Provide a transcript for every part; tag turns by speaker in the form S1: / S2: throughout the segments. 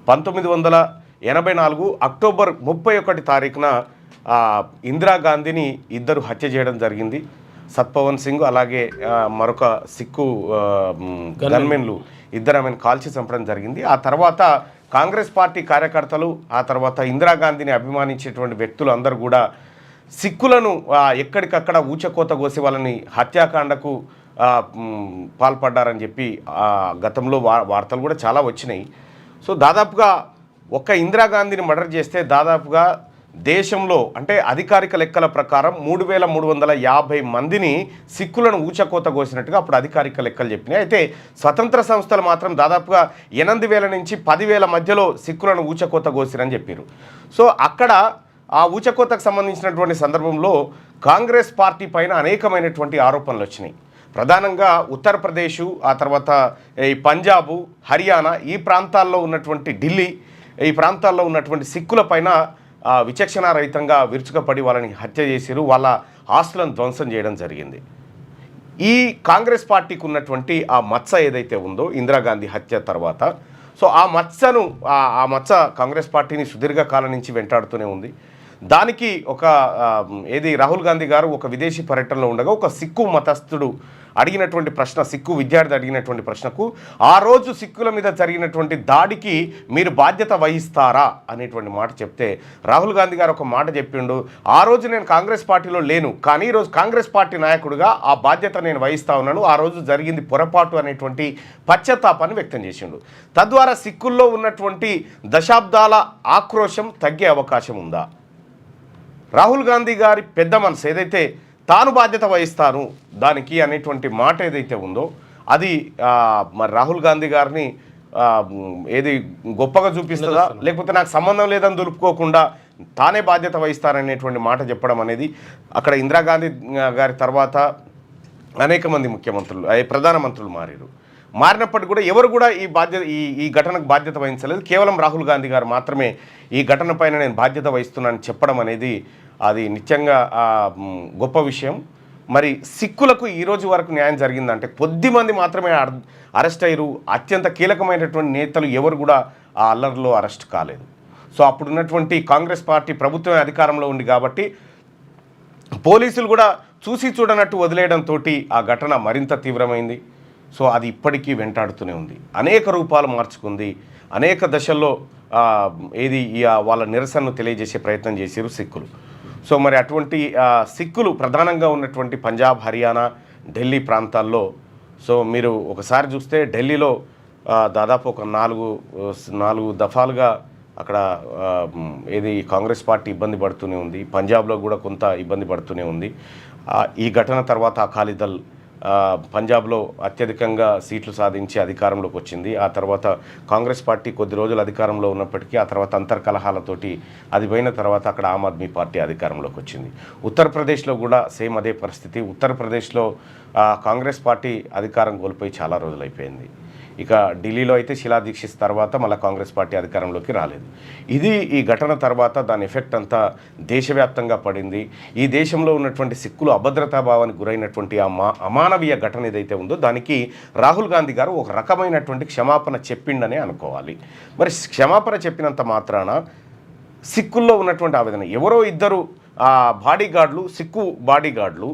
S1: 1984 October 31 తారీఖున ఇందిరాగాంధీని ఇద్దరు హత్య చేయడం జరిగింది. సత్పవన్ సింగ్ అలాగే మరొక సిక్కు గన్మెన్లు ఇద్దరు ఆమెను కాల్చి చంపడం జరిగింది. ఆ తర్వాత కాంగ్రెస్ పార్టీ కార్యకర్తలు, ఆ తర్వాత ఇందిరాగాంధీని అభిమానించేటువంటి వ్యక్తులు అందరూ కూడా సిక్కులను ఎక్కడికక్కడ ఊచకోత కోసి వాళ్ళని హత్యాకాండకు పాల్పడ్డారని చెప్పి గతంలో వార్తలు కూడా చాలా వచ్చినాయి. సో దాదాపుగా ఒక్క ఇందిరాగాంధీని మర్డర్ చేస్తే దాదాపుగా దేశంలో అంటే అధికారిక లెక్కల ప్రకారం 3350 మందిని సిక్కులను ఊచకోత కోసినట్టుగా అప్పుడు అధికారిక లెక్కలు చెప్పినాయి. అయితే స్వతంత్ర సంస్థలు మాత్రం దాదాపుగా 8000 నుంచి 10,000 మధ్యలో సిక్కులను ఊచకోత కోసిరని చెప్పారు. సో అక్కడ ఆ ఊచకోతకు సంబంధించినటువంటి సందర్భంలో కాంగ్రెస్ పార్టీ పైన అనేకమైనటువంటి ఆరోపణలు వచ్చినాయి. ప్రధానంగా ఉత్తరప్రదేశ్, ఆ తర్వాత ఈ పంజాబు, హర్యానా ఈ ప్రాంతాల్లో ఉన్నటువంటి ఢిల్లీ ఈ ప్రాంతాల్లో ఉన్నటువంటి సిక్కుల పైన విచక్షణారహితంగా విరుచుకపడి వాళ్ళని హత్య చేసిరు, వాళ్ళ ఆస్తులను ధ్వంసం చేయడం జరిగింది. ఈ కాంగ్రెస్ పార్టీకి ఉన్నటువంటి ఆ మచ్చ ఏదైతే ఉందో ఇందిరాగాంధీ హత్య తర్వాత, సో ఆ మచ్చ కాంగ్రెస్ పార్టీని సుదీర్ఘకాలం నుంచి వెంటాడుతూనే ఉంది. దానికి రాహుల్ గాంధీ గారు ఒక విదేశీ పర్యటనలో ఉండగా ఒక సిక్కు మతస్థుడు అడిగినటువంటి ప్రశ్న, సిక్కు విద్యార్థి అడిగినటువంటి ప్రశ్నకు ఆ రోజు సిక్కుల మీద జరిగినటువంటి దాడికి మీరు బాధ్యత వహిస్తారా అనేటువంటి మాట చెప్తే రాహుల్ గాంధీ గారు ఒక మాట చెప్పిండు, ఆ రోజు నేను కాంగ్రెస్ పార్టీలో లేను, కానీ ఈరోజు కాంగ్రెస్ పార్టీ నాయకుడిగా ఆ బాధ్యత నేను వహిస్తా ఉన్నాను, ఆ రోజు జరిగింది పొరపాటు అనేటువంటి పశ్చాత్తాపాన్ని వ్యక్తం చేసిండు. తద్వారా సిక్కుల్లో ఉన్నటువంటి దశాబ్దాల ఆక్రోశం తగ్గే అవకాశం ఉందా? రాహుల్ గాంధీ గారి పెద్ద మనసు ఏదైతే తాను బాధ్యత వహిస్తాను దానికి అనేటువంటి మాట ఏదైతే ఉందో అది మరి రాహుల్ గాంధీ గారిని గొప్పగా చూపిస్తుందా, లేకపోతే నాకు సంబంధం లేదని దులుపుకోకుండా తానే బాధ్యత వహిస్తారనేటువంటి మాట చెప్పడం అనేది అక్కడ ఇందిరాగాంధీ గారి తర్వాత అనేక మంది ముఖ్యమంత్రులు ప్రధానమంత్రులు మారినప్పటికీ కూడా ఎవరు కూడా ఈ ఘటనకు బాధ్యత వహించలేదు. కేవలం రాహుల్ గాంధీ గారు మాత్రమే ఈ ఘటన పైన నేను బాధ్యత వహిస్తున్నానని చెప్పడం అనేది అది నిత్యంగా గొప్ప విషయం. మరి సిక్కులకు ఈరోజు వరకు న్యాయం జరిగిందంటే కొద్దిమంది మాత్రమే అరెస్ట్ అయ్యారు. అత్యంత కీలకమైనటువంటి నేతలు ఎవరు కూడా ఆ అల్లర్లో అరెస్ట్ కాలేదు. సో అప్పుడున్నటువంటి కాంగ్రెస్ పార్టీ ప్రభుత్వమే అధికారంలో ఉంది కాబట్టి పోలీసులు కూడా చూసి చూడనట్టు వదిలేయడంతో ఆ ఘటన మరింత తీవ్రమైంది. సో అది ఇప్పటికీ వెంటాడుతూనే ఉంది, అనేక రూపాలు మార్చుకుంది, అనేక దశల్లో వాళ్ళ నిరసనను తెలియజేసే ప్రయత్నం చేశారు సిక్కులు. సో మరి అటువంటి సిక్కులు ప్రధానంగా ఉన్నటువంటి పంజాబ్, హర్యానా, ఢిల్లీ ప్రాంతాల్లో సో మీరు ఒకసారి చూస్తే ఢిల్లీలో దాదాపు ఒక నాలుగు దఫాలుగా అక్కడ కాంగ్రెస్ పార్టీ ఇబ్బంది పడుతూనే ఉంది. పంజాబ్లో కూడా కొంత ఇబ్బంది పడుతూనే ఉంది. ఈ ఘటన తర్వాత అకాలీదళ్ పంజాబ్లో అత్యధికంగా సీట్లు సాధించి అధికారంలోకి వచ్చింది. ఆ తర్వాత కాంగ్రెస్ పార్టీ కొద్ది రోజులు అధికారంలో ఉన్నప్పటికీ ఆ తర్వాత అంతర్కలహాలతోటి అది పోయిన తర్వాత అక్కడ ఆమ్ ఆద్మీ పార్టీ అధికారంలోకి వచ్చింది. ఉత్తరప్రదేశ్లో కూడా సేమ్ అదే పరిస్థితి. ఉత్తరప్రదేశ్లో కాంగ్రెస్ పార్టీ అధికారం కోల్పోయి చాలా రోజులు అయిపోయింది. ఇక ఢిల్లీలో అయితే శిలా దీక్షిత్ తర్వాత మళ్ళీ కాంగ్రెస్ పార్టీ అధికారంలోకి రాలేదు. ఈ ఘటన తర్వాత దాని ఎఫెక్ట్ అంతా దేశవ్యాప్తంగా పడింది. ఈ దేశంలో ఉన్నటువంటి సిక్కులు అభద్రతాభావానికి గురైనటువంటి అమానవీయ ఘటన ఏదైతే ఉందో దానికి రాహుల్ గాంధీ గారు ఒక రకమైనటువంటి క్షమాపణ చెప్పిండనే అనుకోవాలి. మరి క్షమాపణ చెప్పినంత మాత్రాన సిక్కుల్లో ఉన్నటువంటి ఆవేదన ఎవరో ఇద్దరు బాడీగార్డులు సిక్కు బాడీగార్డులు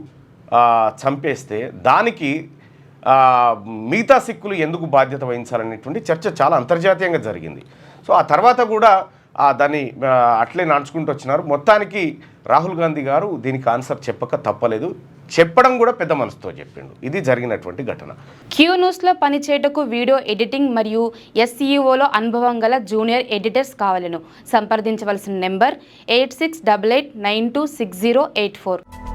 S1: చంపేస్తే దానికి మిగతా సిక్కులు ఎందుకు బాధ్యత వహించాలనేటువంటి చర్చ చాలా అంతర్జాతీయంగా జరిగింది. సో ఆ తర్వాత కూడా దాన్ని అట్లే నడుచుకుంటూ వచ్చినారు. మొత్తానికి రాహుల్ గాంధీ గారు దీనికి ఆన్సర్ చెప్పక తప్పలేదు, చెప్పడం కూడా పెద్ద మనసుతో చెప్పిండు. ఇది జరిగినటువంటి ఘటన.
S2: క్యూ న్యూస్లో పనిచేయటకు వీడియో ఎడిటింగ్ మరియు SEOలో అనుభవం గల జూనియర్ ఎడిటర్స్ కావాలను సంప్రదించవలసిన నెంబర్ 8688926084.